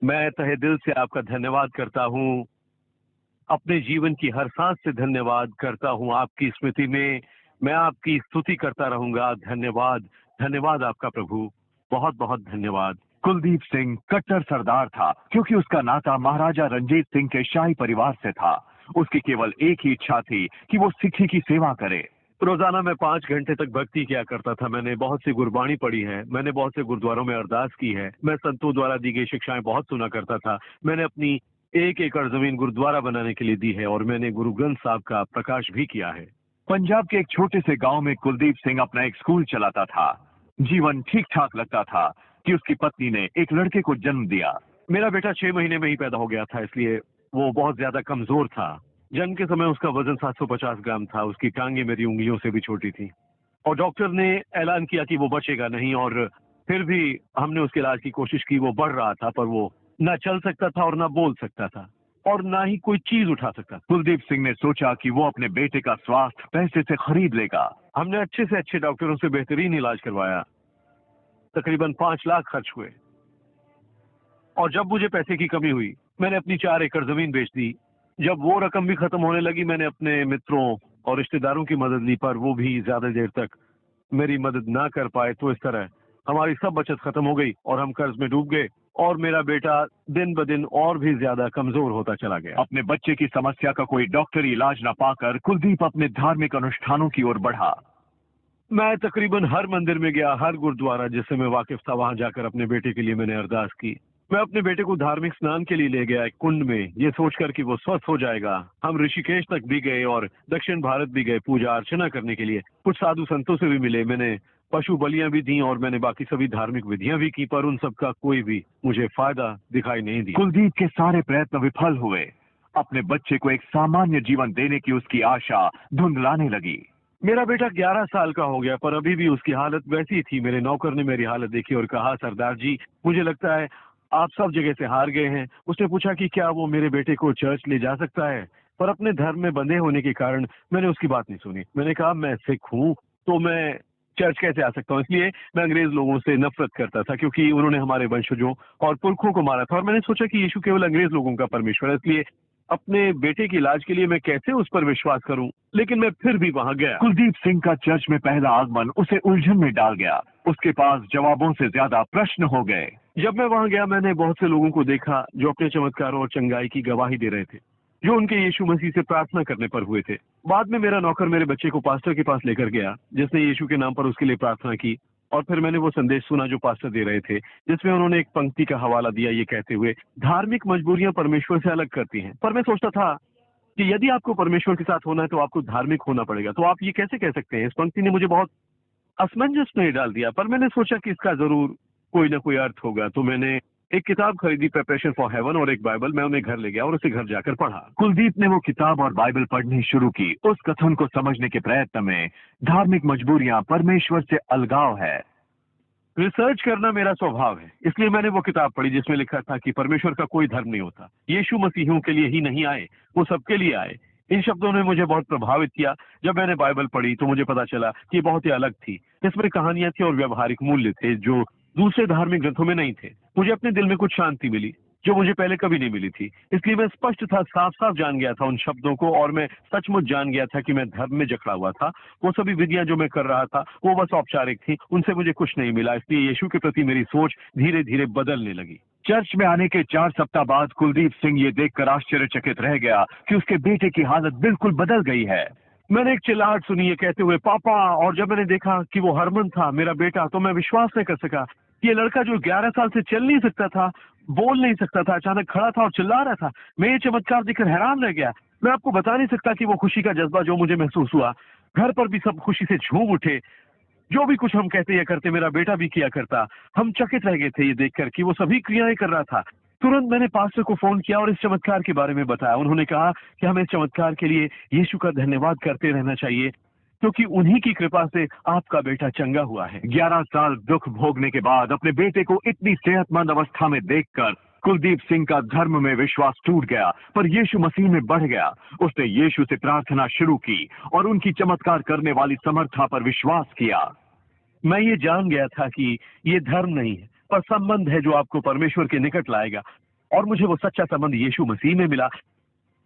मैं तहे दिल से आपका धन्यवाद करता हूँ। अपने जीवन की हर सांस से धन्यवाद करता हूँ। आपकी स्मृति में मैं आपकी स्तुति करता रहूंगा। धन्यवाद, धन्यवाद आपका प्रभु। बहुत बहुत धन्यवाद। कुलदीप सिंह कट्टर सरदार था क्योंकि उसका नाता महाराजा रंजीत सिंह के शाही परिवार से था। उसकी केवल एक ही इच्छा थी कि वो सिक्खी की सेवा करे। रोजाना मैं 5 घंटे तक भक्ति किया करता था। मैंने बहुत सी गुरबाणी पढ़ी है। मैंने बहुत से गुरुद्वारों में अरदास की है। मैं संतों द्वारा दी गई शिक्षाएं बहुत सुना करता था। मैंने अपनी 1 एकड़ जमीन गुरुद्वारा बनाने के लिए दी है और मैंने गुरु ग्रंथ साहब का प्रकाश भी किया है। पंजाब के एक छोटे से गांव में कुलदीप सिंह अपना एक स्कूल चलाता था। जीवन ठीक ठाक लगता था कि उसकी पत्नी ने एक लड़के को जन्म दिया। मेरा बेटा 6 महीने में ही पैदा हो गया था, इसलिए वो बहुत ज्यादा कमजोर था। जन्म के समय उसका वजन 750 ग्राम था। उसकी टांगे मेरी उंगलियों से भी छोटी थी और डॉक्टर ने ऐलान किया कि वो बचेगा नहीं। और फिर भी हमने उसके इलाज की कोशिश की। वो बढ़ रहा था पर वो ना चल सकता था और ना बोल सकता था और ना ही कोई चीज उठा सकता था। कुलदीप सिंह ने सोचा कि वो अपने बेटे का स्वास्थ्य पैसे से खरीद लेगा। हमने अच्छे से अच्छे डॉक्टरों से बेहतरीन इलाज करवाया। तकरीबन 5 लाख खर्च हुए और जब मुझे पैसे की कमी हुई मैंने अपनी 4 एकड़ जमीन बेच दी। जब वो रकम भी खत्म होने लगी मैंने अपने मित्रों और रिश्तेदारों की मदद ली, पर वो भी ज्यादा देर तक मेरी मदद ना कर पाए। तो इस तरह हमारी सब बचत खत्म हो गई और हम कर्ज में डूब गए और मेरा बेटा दिन ब दिन और भी ज्यादा कमजोर होता चला गया। अपने बच्चे की समस्या का कोई डॉक्टरी इलाज न पाकर कुलदीप अपने धार्मिक अनुष्ठानों की ओर बढ़ा। मैं तकरीबन हर मंदिर में गया, हर गुरुद्वारा जिससे मैं वाकिफ था वहां जाकर अपने बेटे के लिए मैंने अरदास की। मैं अपने बेटे को धार्मिक स्नान के लिए ले गया एक कुंड में, ये सोचकर कि वो स्वस्थ हो जाएगा। हम ऋषिकेश तक भी गए और दक्षिण भारत भी गए पूजा अर्चना करने के लिए। कुछ साधु संतों से भी मिले। मैंने पशु बलियां भी दी और मैंने बाकी सभी धार्मिक विधियां भी की, पर उन सब का कोई भी मुझे फायदा दिखाई नहीं दिया। कुलदीप के सारे प्रयत्न विफल हुए। अपने बच्चे को एक सामान्य जीवन देने की उसकी आशा धुंधलाने लगी। मेरा बेटा 11 साल का हो गया पर अभी भी उसकी हालत वैसी थी। मेरे नौकर ने मेरी हालत देखी और कहा, सरदार जी मुझे लगता है आप सब जगह से हार गए हैं। उसने पूछा कि क्या वो मेरे बेटे को चर्च ले जा सकता है, पर अपने धर्म में बंधे होने के कारण मैंने उसकी बात नहीं सुनी। मैंने कहा मैं सिख हूँ तो मैं चर्च कैसे आ सकता हूँ। इसलिए मैं अंग्रेज लोगों से नफरत करता था क्योंकि उन्होंने हमारे वंशजों और पुरखों को मारा था और मैंने सोचा कि यीशु केवल अंग्रेज लोगों का परमेश्वर है, इसलिए अपने बेटे के इलाज के लिए मैं कैसे उस पर विश्वास करूं। लेकिन मैं फिर भी वहां गया। कुलदीप सिंह का चर्च में पहला आगमन उसे उलझन में डाल गया। उसके पास जवाबों से ज्यादा प्रश्न हो गए। जब मैं वहां गया मैंने बहुत से लोगों को देखा जो अपने चमत्कारों और चंगाई की गवाही दे रहे थे, जो उनके यीशु मसीह से प्रार्थना करने पर हुए थे। बाद में मेरा नौकर मेरे बच्चे को पास्टर के पास लेकर गया जिसने यीशु के नाम पर उसके लिए प्रार्थना की और फिर मैंने वो संदेश सुना जो पास्टर दे रहे थे, जिसमें उन्होंने एक पंक्ति का हवाला दिया ये कहते हुए, धार्मिक मजबूरियां परमेश्वर से अलग करती हैं। पर मैं सोचता था कि यदि आपको परमेश्वर के साथ होना है तो आपको धार्मिक होना पड़ेगा। तो आप ये कैसे कह सकते हैं। इस पंक्ति ने मुझे बहुत असमंजस में डाल दिया, पर मैंने सोचा कि इसका जरूर कोई ना कोई अर्थ होगा। तो मैंने एक किताब खरीदी, प्रिपरेशन फॉर हेवन, और एक बाइबल। मैं उन्हें घर ले गया और उसे घर जाकर पढ़ा। कुलदीप ने वो किताब और बाइबल पढ़नी शुरू की। उस कथन को समझने के प्रयत्न में धार्मिक मजबूरियां परमेश्वर से अलगाव है। रिसर्च करना मेरा स्वभाव है, इसलिए मैंने वो किताब पढ़ी जिसमें लिखा था कि परमेश्वर का कोई धर्म नहीं होता। यीशु मसीहियों के लिए ही नहीं आए, वो सबके लिए आए। इन शब्दों ने मुझे बहुत प्रभावित किया। जब मैंने बाइबल पढ़ी तो मुझे पता चला कि ये बहुत ही अलग थी। इसमें कहानियां थी और व्यवहारिक मूल्य थे जो दूसरे धार्मिक ग्रंथों में नहीं थे। मुझे अपने दिल में कुछ शांति मिली जो मुझे पहले कभी नहीं मिली थी। इसलिए मैं स्पष्ट था, साफ साफ जान गया था उन शब्दों को और मैं सचमुच जान गया था कि मैं धर्म में जकड़ा हुआ था। वो सभी विधियां जो मैं कर रहा था वो बस औपचारिक थी, उनसे मुझे कुछ नहीं मिला। इसलिए यीशु के प्रति मेरी सोच धीरे धीरे बदलने लगी। चर्च में आने के 4 सप्ताह बाद कुलदीप सिंह ये देखकर आश्चर्यचकित रह गया कि उसके बेटे की हालत बिल्कुल बदल गई है। मैंने एक चिल्लाहट सुनी ये कहते हुए, पापा। और जब मैंने देखा कि वो हरमन था मेरा बेटा, तो मैं विश्वास नहीं कर सका। ये लड़का जो 11 साल से चल नहीं सकता था, बोल नहीं सकता था, अचानक खड़ा था और चिल्ला रहा था। मैं ये चमत्कार देखकर हैरान रह गया। मैं आपको बता नहीं सकता कि वो खुशी का जज्बा जो मुझे महसूस हुआ। घर पर भी सब खुशी से झूम उठे। जो भी कुछ हम कहते या करते मेरा बेटा भी किया करता। हम चकित रह गए थे ये देखकर कि वो सभी क्रियाएं कर रहा था। तुरंत मैंने पास्टर को फोन किया और इस चमत्कार के बारे में बताया। उन्होंने कहा कि हमें इस चमत्कार के लिए यीशु का धन्यवाद करते रहना चाहिए क्योंकि उन्हीं की कृपा से आपका बेटा चंगा हुआ है। 11 साल दुख भोगने के बाद अपने बेटे को इतनी सेहतमंद अवस्था में देखकर कुलदीप सिंह का धर्म में विश्वास टूट गया, पर यीशु मसीह में बढ़ गया। उसने यीशु से प्रार्थना शुरू की और उनकी चमत्कार करने वाली समर्था पर विश्वास किया। मैं ये जान गया था कि ये धर्म नहीं है पर संबंध है जो आपको परमेश्वर के निकट लाएगा। और मुझे वो सच्चा संबंध यीशु मसीह में मिला।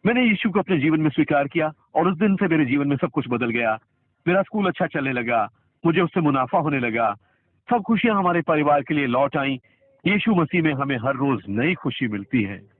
मैंने यीशु को अपने जीवन में स्वीकार किया और उस दिन से मेरे जीवन में सब कुछ बदल गया। मेरा स्कूल अच्छा चलने लगा, मुझे उससे मुनाफा होने लगा, सब खुशियां हमारे परिवार के लिए लौट आई। यीशु मसीह में हमें हर रोज नई खुशी मिलती है।